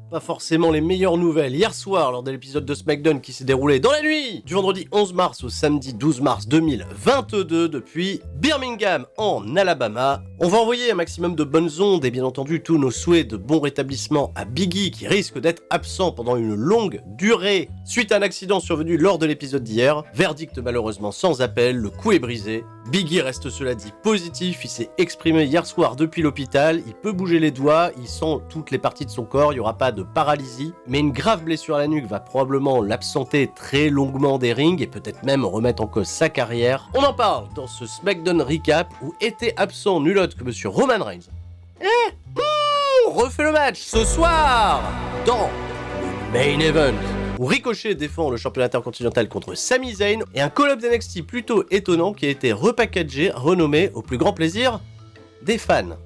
pas forcément les meilleures nouvelles hier soir lors de l'épisode de SmackDown qui s'est déroulé dans la nuit du vendredi 11 mars au samedi 12 mars 2022 depuis Birmingham en Alabama. On va envoyer un maximum de bonnes ondes et bien entendu tous nos souhaits de bon rétablissement à Biggie qui risque d'être absent pendant une longue durée suite à un accident survenu lors de l'épisode d'hier. Verdict malheureusement sans appel, le coup est brisé. Biggie reste cela dit positif, il s'est exprimé hier soir depuis l'hôpital, il peut bouger les doigts, il sent toutes les parties de son corps, il n'y aura pas de paralysie, mais une grave blessure à la nuque va probablement l'absenter très longuement des rings et peut-être même remettre en cause sa carrière. On en parle dans ce SmackDown Recap où était absent nul autre que Monsieur Roman Reigns. On refait le match ce soir dans le Main Event, où Ricochet défend le championnat intercontinental contre Sami Zayn et un call-up d'NXT plutôt étonnant qui a été repackagé, renommé au plus grand plaisir des fans.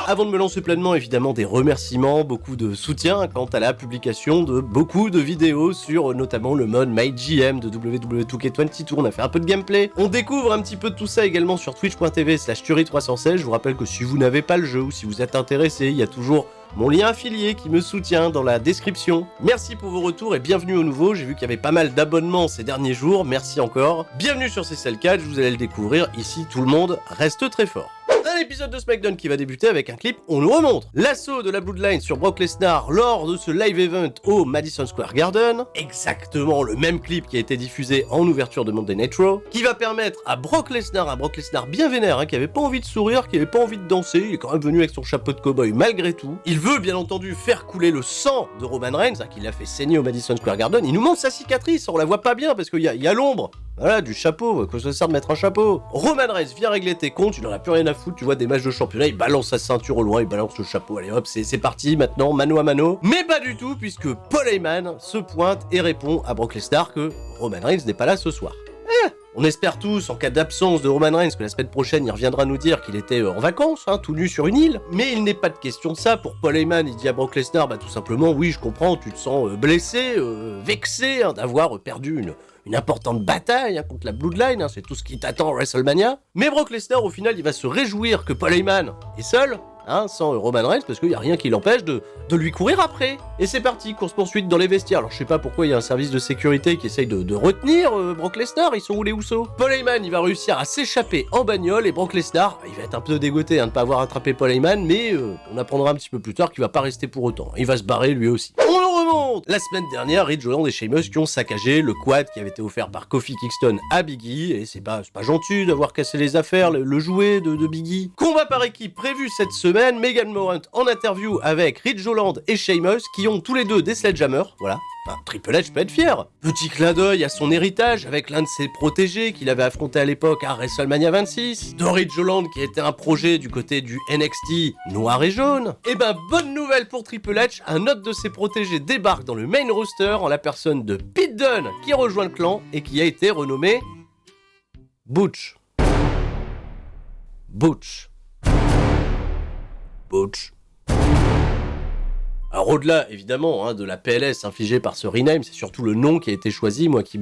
Avant de me lancer pleinement, évidemment, des remerciements, beaucoup de soutien quant à la publication de beaucoup de vidéos sur notamment le mode MyGM de WWE 2K22. On a fait un peu de gameplay. On découvre un petit peu de tout ça également sur twitch.tv/Tuerie316. Je vous rappelle que si vous n'avez pas le jeu ou si vous êtes intéressé, il y a toujours mon lien affilié qui me soutient dans la description. Merci pour vos retours et bienvenue au nouveau. J'ai vu qu'il y avait pas mal d'abonnements ces derniers jours. Merci encore. Bienvenue sur CCL Catch, vous allez le découvrir. Ici, tout le monde reste très fort. Un épisode de SmackDown qui va débuter avec un clip où on nous remontre l'assaut de la Bloodline sur Brock Lesnar lors de ce live event au Madison Square Garden. Exactement le même clip qui a été diffusé en ouverture de Monday Night Raw, qui va permettre à Brock Lesnar bien vénère, qui avait pas envie de sourire, qui avait pas envie de danser, il est quand même venu avec son chapeau de cow-boy malgré tout. Il veut bien entendu faire couler le sang de Roman Reigns, qui l'a fait saigner au Madison Square Garden. Il nous montre sa cicatrice, on la voit pas bien parce qu'il y a l'ombre. Voilà, du chapeau, quoi ça sert de mettre un chapeau. Roman Reigns vient régler tes comptes, il en a plus rien à foutre, tu vois des matchs de championnat, il balance sa ceinture au loin, il balance le chapeau, allez hop, c'est parti maintenant, mano à mano. Mais pas du tout, puisque Paul Heyman se pointe et répond à Brock Lesnar que Roman Reigns n'est pas là ce soir. On espère tous, en cas d'absence de Roman Reigns, que la semaine prochaine il reviendra nous dire qu'il était en vacances, tout nu sur une île. Mais il n'est pas de question de ça. Pour Paul Heyman, il dit à Brock Lesnar, tout simplement, oui je comprends, tu te sens blessé, vexé d'avoir perdu une importante bataille contre la Bloodline, c'est tout ce qui t'attend à WrestleMania. Mais Brock Lesnar, au final, il va se réjouir que Paul Heyman est seul, sans Roman Reigns, parce qu'il n'y a rien qui l'empêche de lui courir après. Et c'est parti, course-poursuite dans les vestiaires. Alors je sais pas pourquoi il y a un service de sécurité qui essaye de retenir Brock Lesnar, ils sont où les Usos? Paul Heyman, il va réussir à s'échapper en bagnole, et Brock Lesnar, il va être un peu dégoûté de ne pas avoir attrapé Paul Heyman, mais on apprendra un petit peu plus tard qu'il va pas rester pour autant. Il va se barrer lui aussi. On le remonte! La semaine dernière, Ridge Holland et Sheamus qui ont saccagé le quad qui avait été offert par Kofi Kingston à Biggie, et c'est pas gentil d'avoir cassé les affaires, le jouet de Biggie. Combat par équipe prévu cette semaine, Megan Morant en interview avec Ridge Holland et Sheamus qui ont tous les deux des sledgehammers, voilà. Triple H peut être fier. Petit clin d'œil à son héritage avec l'un de ses protégés qu'il avait affronté à l'époque à WrestleMania 26. De Ridge Holland qui était un projet du côté du NXT noir et jaune. Et bonne nouvelle pour Triple H, un autre de ses protégés débarque dans le main roster en la personne de Pete Dunne qui rejoint le clan et qui a été renommé Butch. Butch. Butch. Alors au-delà, évidemment, de la PLS infligée par ce rename, c'est surtout le nom qui a été choisi, moi, qui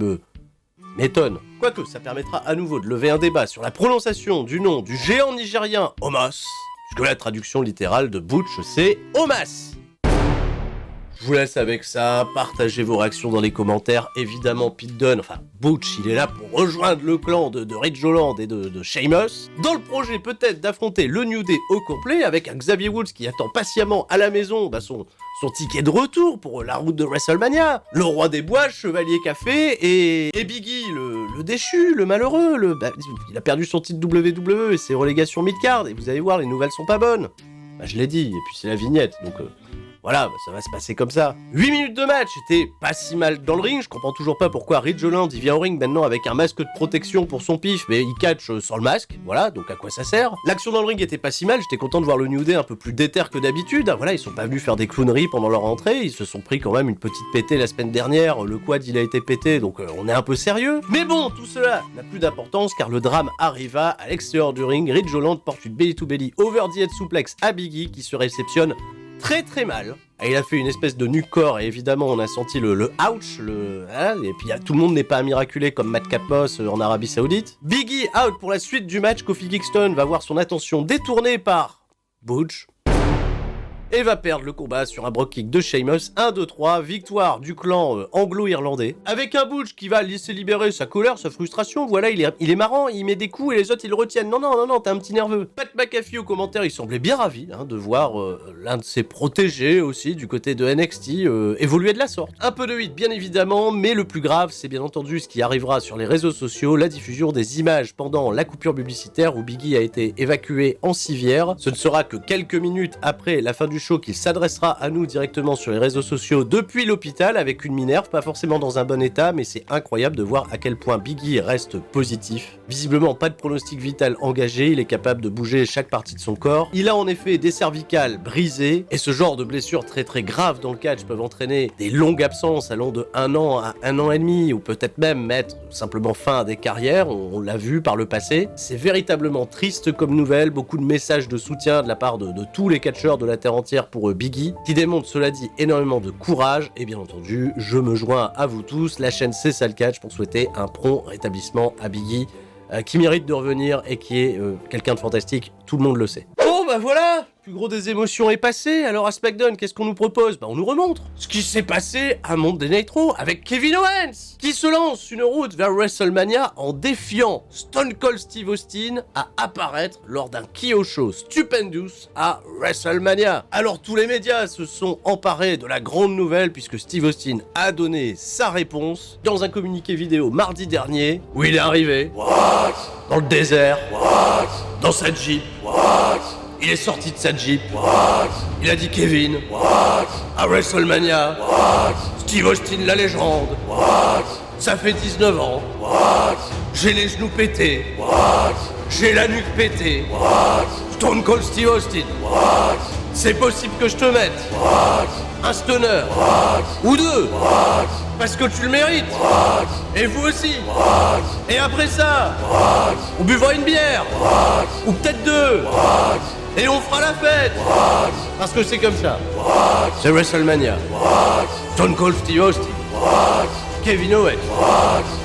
m'étonne. Quoique, ça permettra à nouveau de lever un débat sur la prononciation du nom du géant nigérien Omos, puisque la traduction littérale de Butch, c'est Omas. Je vous laisse avec ça, partagez vos réactions dans les commentaires, évidemment Pete Dunne, Butch, il est là pour rejoindre le clan de Ridge Holland et de Sheamus, dans le projet peut-être d'affronter le New Day au complet, avec un Xavier Woods qui attend patiemment à la maison son ticket de retour pour la route de WrestleMania, le roi des bois, Chevalier Café, et Biggie, le déchu, le malheureux, il a perdu son titre WWE et ses relégations mid-card, et vous allez voir, les nouvelles sont pas bonnes. Je l'ai dit, et puis c'est la vignette, donc... Voilà, ça va se passer comme ça. 8 minutes de match, c'était pas si mal dans le ring, je comprends toujours pas pourquoi Ridge Holland il vient au ring maintenant avec un masque de protection pour son pif, mais il catch sans le masque, voilà, donc à quoi ça sert? L'action dans le ring était pas si mal, j'étais content de voir le New Day un peu plus déter que d'habitude, voilà, ils sont pas venus faire des clowneries pendant leur entrée, ils se sont pris quand même une petite pétée la semaine dernière, le quad il a été pété, donc on est un peu sérieux. Mais bon, tout cela n'a plus d'importance car le drame arriva à l'extérieur du ring, Ridge Holland porte une belly-to-belly over the head suplex à Biggie qui se réceptionne très très mal. Et il a fait une espèce de nu-corps et évidemment on a senti le ouch, et puis tout le monde n'est pas un miraculé comme Matt Capmos en Arabie Saoudite. Biggie out pour la suite du match, Kofi Kingston va voir son attention détournée par Butch. et va perdre le combat sur un Brogue Kick de Sheamus. 1-2-3, victoire du clan anglo-irlandais, avec un Butch qui va laisser libérer sa colère, sa frustration. Voilà, il est marrant, il met des coups et les autres ils le retiennent. Non, t'es un petit nerveux. Pat McAfee au commentaire, il semblait bien ravi de voir l'un de ses protégés aussi du côté de NXT évoluer de la sorte. Un peu de hate bien évidemment, mais le plus grave c'est bien entendu ce qui arrivera sur les réseaux sociaux, la diffusion des images pendant la coupure publicitaire où Big E a été évacué en civière. Ce ne sera que quelques minutes après la fin du show qu'il s'adressera à nous directement sur les réseaux sociaux depuis l'hôpital avec une minerve, pas forcément dans un bon état, mais c'est incroyable de voir à quel point Big E reste positif. Visiblement pas de pronostic vital engagé, il est capable de bouger chaque partie de son corps. Il a en effet des cervicales brisées, et ce genre de blessures très graves dans le catch peuvent entraîner des longues absences allant de 1 an à 1 an et demi, ou peut-être même mettre simplement fin à des carrières, on l'a vu par le passé. C'est véritablement triste comme nouvelle, beaucoup de messages de soutien de la part de tous les catcheurs de la terre entière pour Big E, qui démontre cela dit énormément de courage, et bien entendu, je me joins à vous tous, la chaîne C'est ça le catch, pour souhaiter un prompt rétablissement à Big E, qui mérite de revenir et qui est quelqu'un de fantastique, tout le monde le sait. Bon bah voilà, plus gros des émotions est passé, alors à SmackDown, qu'est-ce qu'on nous propose? Bah on nous remontre ce qui s'est passé à Monday Night Raw avec Kevin Owens, qui se lance une route vers WrestleMania en défiant Stone Cold Steve Austin à apparaître lors d'un Kyosho Stupendous à WrestleMania. Alors tous les médias se sont emparés de la grande nouvelle puisque Steve Austin a donné sa réponse dans un communiqué vidéo mardi dernier où il est arrivé dans le désert, dans sa Jeep, il est sorti de sa Jeep, il a dit Kevin, à WrestleMania, Steve Austin la légende, ça fait 19 ans, j'ai les genoux pétés, j'ai la nuque pétée, Stone Cold Steve Austin, c'est possible que je te mette un stunner, ou deux, parce que tu le mérites, et vous aussi, et après ça, on buvra une bière, ou peut-être deux, et on fera la fête, parce que c'est comme ça, c'est WrestleMania, Stone Cold Steve Austin, Kevin Owens,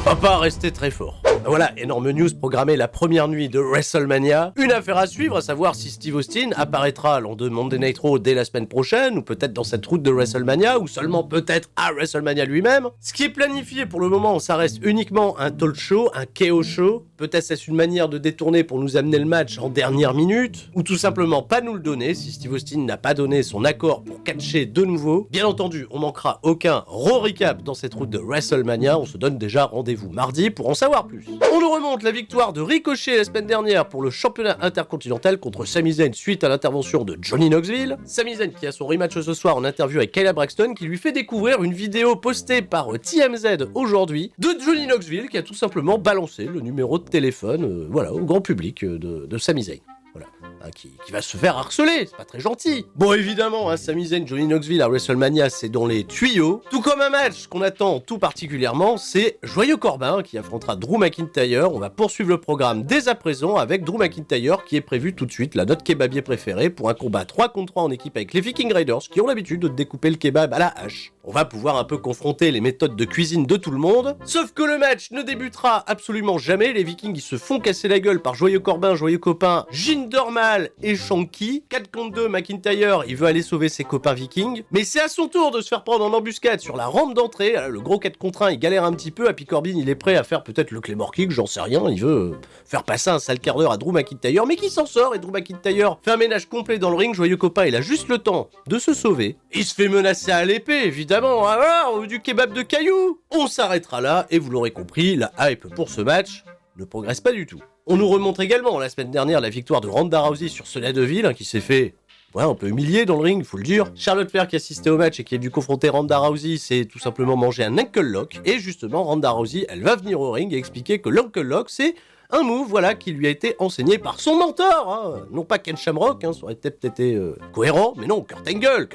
papa restait très fort. Voilà, énorme news programmée la première nuit de WrestleMania. Une affaire à suivre, à savoir si Steve Austin apparaîtra lors de Monday Night Raw dès la semaine prochaine, ou peut-être dans cette route de WrestleMania, ou seulement peut-être à WrestleMania lui-même. Ce qui est planifié pour le moment, ça reste uniquement un talk show, un KO show. Peut-être est-ce une manière de détourner pour nous amener le match en dernière minute, ou tout simplement pas nous le donner si Steve Austin n'a pas donné son accord pour catcher de nouveau. Bien entendu, on manquera aucun Raw recap dans cette route de WrestleMania, on se donne déjà rendez-vous mardi pour en savoir plus. On nous remonte la victoire de Ricochet la semaine dernière pour le championnat intercontinental contre Sami Zayn suite à l'intervention de Johnny Knoxville. Sami Zayn qui a son rematch ce soir en interview avec Kayla Braxton qui lui fait découvrir une vidéo postée par TMZ aujourd'hui de Johnny Knoxville qui a tout simplement balancé le numéro de téléphone voilà, au grand public de Sami Zayn. Voilà, qui va se faire harceler, c'est pas très gentil. Bon évidemment, Sami Zayn, Johnny Knoxville à WrestleMania, c'est dans les tuyaux. Tout comme un match qu'on attend tout particulièrement, c'est Joyeux Corbin qui affrontera Drew McIntyre. On va poursuivre le programme dès à présent avec Drew McIntyre qui est prévu tout de suite, notre kebabier préféré, pour un combat 3 contre 3 en équipe avec les Viking Raiders qui ont l'habitude de découper le kebab à la hache. On va pouvoir un peu confronter les méthodes de cuisine de tout le monde, sauf que le match ne débutera absolument jamais. Les Vikings ils se font casser la gueule par Joyeux Corbin, Joyeux Copain, Jinder Mahal et Shanky. 4 contre 2, McIntyre, il veut aller sauver ses copains Vikings, mais c'est à son tour de se faire prendre en embuscade sur la rampe d'entrée. Le gros 4 contre 1, il galère un petit peu. Happy Corbin, il est prêt à faire peut-être le Claymore Kick, j'en sais rien. Il veut faire passer un sale quart d'heure à Drew McIntyre, mais qui s'en sort. Et Drew McIntyre fait un ménage complet dans le ring. Joyeux Copain, il a juste le temps de se sauver. Il se fait menacer à l'épée, évidemment. Ah, voilà, du kebab de cailloux. On s'arrêtera là, et vous l'aurez compris, la hype pour ce match ne progresse pas du tout. On nous remontre également la semaine dernière la victoire de Ronda Rousey sur Sonya Deville, qui s'est fait un peu humilié dans le ring, il faut le dire. Charlotte Flair qui assistait au match et qui a dû confronter Ronda Rousey, c'est tout simplement manger un ankle lock. Et justement, Ronda Rousey, elle va venir au ring et expliquer que l'ankle lock, c'est un move, voilà, qui lui a été enseigné par son mentor, non pas Ken Shamrock, ça aurait peut-être été cohérent, mais non, Kurt Angle,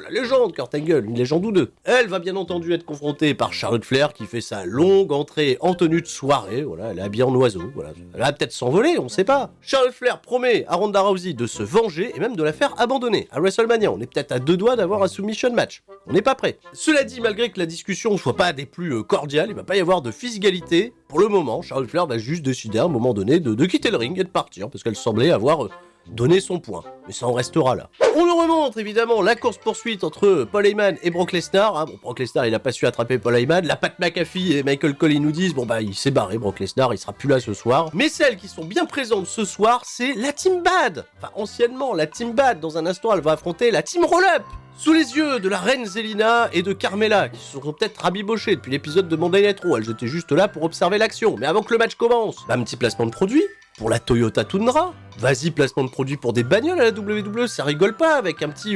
la légende, Kurt Angle, une légende ou deux. Elle va bien entendu être confrontée par Charlotte Flair, qui fait sa longue entrée en tenue de soirée, voilà, elle est habillée en oiseau, voilà, elle va peut-être s'envoler, on sait pas. Charlotte Flair promet à Ronda Rousey de se venger, et même de la faire abandonner. À WrestleMania, on est peut-être à 2 doigts d'avoir un submission match, on n'est pas prêt. Cela dit, malgré que la discussion soit pas des plus cordiales, il va pas y avoir de physicalité. Pour le moment, Charlotte Flair va juste décider à un moment donné de quitter le ring et de partir, parce qu'elle semblait avoir donner son point. Mais ça en restera là. On nous remontre évidemment la course-poursuite entre Paul Heyman et Brock Lesnar. Bon, Brock Lesnar, il a pas su attraper Paul Heyman. La Pat McAfee et Michael Cole, ils nous disent, bon bah il s'est barré Brock Lesnar, il sera plus là ce soir. Mais celles qui sont bien présentes ce soir, c'est la Team Bad. Enfin, anciennement, la Team Bad. Dans un instant, elle va affronter la Team Roll-Up. Sous les yeux de la reine Zelina et de Carmella, qui se sont peut-être rabibochées depuis l'épisode de Monday Night Raw. Elles étaient juste là pour observer l'action. Mais avant que le match commence, un petit placement de produit pour la Toyota Tundra. Vas-y, placement de produit pour des bagnoles à la WWE, ça rigole pas, avec un petit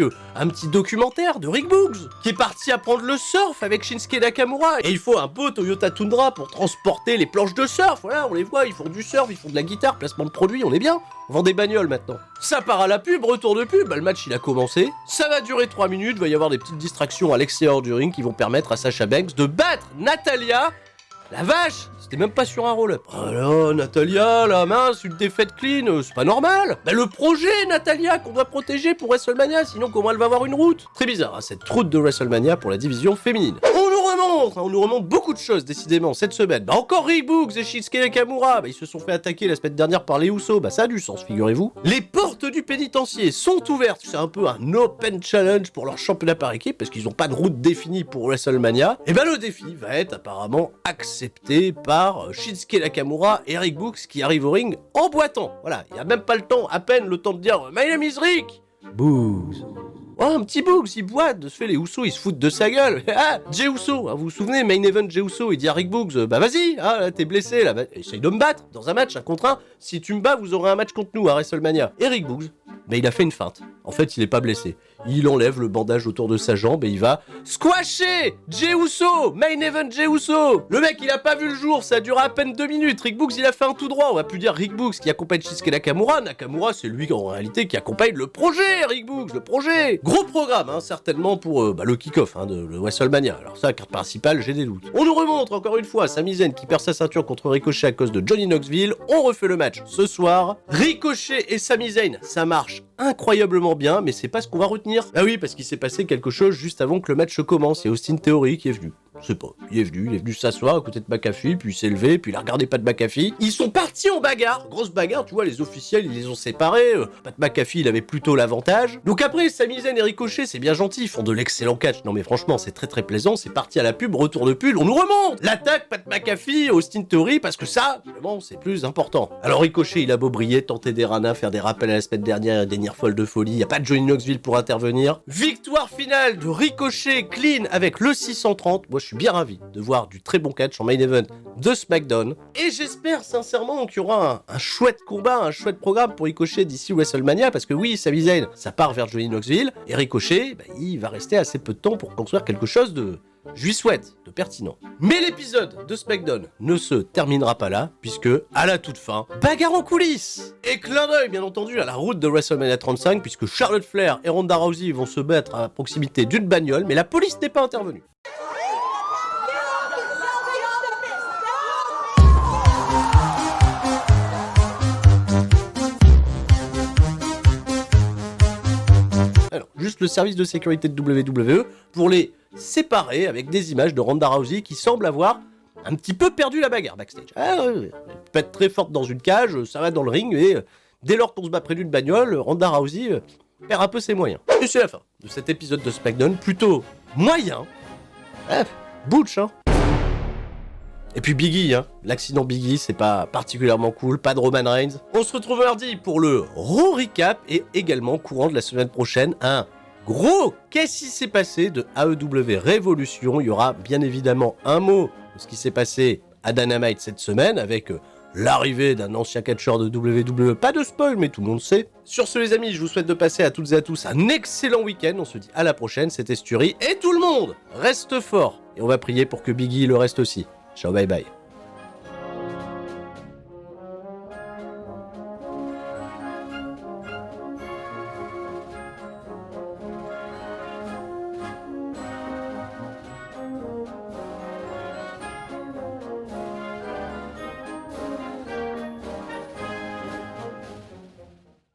documentaire de Rick Boogs, qui est parti apprendre le surf avec Shinsuke Nakamura. Et il faut un beau Toyota Tundra pour transporter les planches de surf. Voilà, on les voit, ils font du surf, ils font de la guitare, placement de produit, on est bien. On vend des bagnoles maintenant. Ça part à la pub, retour de pub, le match il a commencé. Ça va durer 3 minutes, va y avoir des petites distractions à l'extérieur du ring qui vont permettre à Sasha Banks de battre Natalya. La vache, c'était même pas sur un roll-up. Oh là, Natalya, la mince, une défaite clean, c'est pas normal. Bah le projet, Natalya, qu'on doit protéger pour WrestleMania, sinon comment elle va avoir une route? Très bizarre, hein, cette route de WrestleMania pour la division féminine. On nous remonte beaucoup de choses, décidément, cette semaine. Bah encore Rick Boogs et Shinsuke Nakamura, bah ils se sont fait attaquer la semaine dernière par les Usos, bah ça a du sens, figurez-vous. Les portes du pénitencier sont ouvertes, c'est un peu un open challenge pour leur championnat par équipe, parce qu'ils ont pas de route définie pour WrestleMania. Et bah le défi va être apparemment accepté par Shinsuke Nakamura et Rick Boogs qui arrivent au ring en boitant. Voilà, il y a même pas le temps, à peine le temps de dire « My name is Rick !» Boogs. Oh, un petit Boogs, il boite, de ce fait les Usos, ils se foutent de sa gueule. Ah, Jey Uso, vous vous souvenez, Main Event Jey Uso, il dit à Rick Boogs, bah vas-y, là t'es blessé, là, bah, essaye de me battre, dans un match, 1 contre 1, si tu me bats, vous aurez un match contre nous à WrestleMania. Et Rick Boogs, bah il a fait une feinte. En fait, il est pas blessé. Il enlève le bandage autour de sa jambe et il va squasher Jey Uso, Main Event Jey Uso. Le mec, il a pas vu le jour, ça a duré à peine 2 minutes. Rick Boogs, il a fait un tout droit. On va plus dire Rick Boogs qui accompagne Shinsuke Nakamura. Nakamura, c'est lui en réalité qui accompagne le projet, Rick Boogs, le projet. Gros programme, hein, certainement pour le kick-off de WrestleMania. Alors ça, carte principale, j'ai des doutes. On nous remontre encore une fois Sami Zayn qui perd sa ceinture contre Ricochet à cause de Johnny Knoxville. On refait le match ce soir. Ricochet et Sami Zayn, ça marche incroyablement bien, mais c'est pas ce qu'on va retenir. Ah oui, parce qu'il s'est passé quelque chose juste avant que le match commence, et Austin Theory qui est venu. Je sais pas, il est venu s'asseoir à côté de McAfee, puis il s'est levé, puis il a regardé Pat McAfee. Ils sont partis en bagarre, grosse bagarre, tu vois, les officiels, ils les ont séparés, Pat McAfee, il avait plutôt l'avantage. Donc après, Sami Zayn et Ricochet, c'est bien gentil, ils font de l'excellent catch. Non mais franchement, c'est très très plaisant, c'est parti à la pub, retour de pub, on nous remonte l'attaque Pat McAfee, Austin Theory, parce que ça, vraiment, c'est plus important. Alors Ricochet, il a beau briller, tenter des ranas, faire des rappels à la semaine dernière, des near-falls de folie, y a pas de Johnny Knoxville pour intervenir. Victoire finale de Ricochet clean avec le 630. Moi, je suis bien ravi de voir du très bon catch en main event de SmackDown. Et j'espère sincèrement qu'il y aura un chouette combat, un chouette programme pour Ricochet d'ici WrestleMania, parce que oui, Sami Zayn, ça part vers Johnny Knoxville, et Ricochet, bah, il va rester assez peu de temps pour construire quelque chose de... je lui souhaite de pertinent. Mais l'épisode de SmackDown ne se terminera pas là, puisque, à la toute fin, bagarre en coulisses. Et clin d'œil, bien entendu, à la route de WrestleMania 35, puisque Charlotte Flair et Ronda Rousey vont se battre à proximité d'une bagnole, mais la police n'est pas intervenue. Alors, juste le service de sécurité de WWE pour les séparer avec des images de Ronda Rousey qui semble avoir un petit peu perdu la bagarre backstage. Elle peut être très forte dans une cage, ça va dans le ring, et dès lors qu'on se bat près d'une bagnole, Ronda Rousey perd un peu ses moyens. Et c'est la fin de cet épisode de SmackDown, plutôt moyen. Butch, hein. Et puis Biggie, hein. L'accident Biggie, c'est pas particulièrement cool, pas de Roman Reigns. On se retrouve mardi pour le Raw Recap, et également, courant de la semaine prochaine, un gros qu'est-ce qui s'est passé de AEW Révolution. Il y aura bien évidemment un mot de ce qui s'est passé à Dynamite cette semaine, avec l'arrivée d'un ancien catcheur de WWE. Pas de spoil, mais tout le monde sait. Sur ce les amis, je vous souhaite de passer à toutes et à tous un excellent week-end. On se dit à la prochaine, c'était Sturi, et tout le monde reste fort. Et on va prier pour que Biggie le reste aussi. Ciao, bye bye.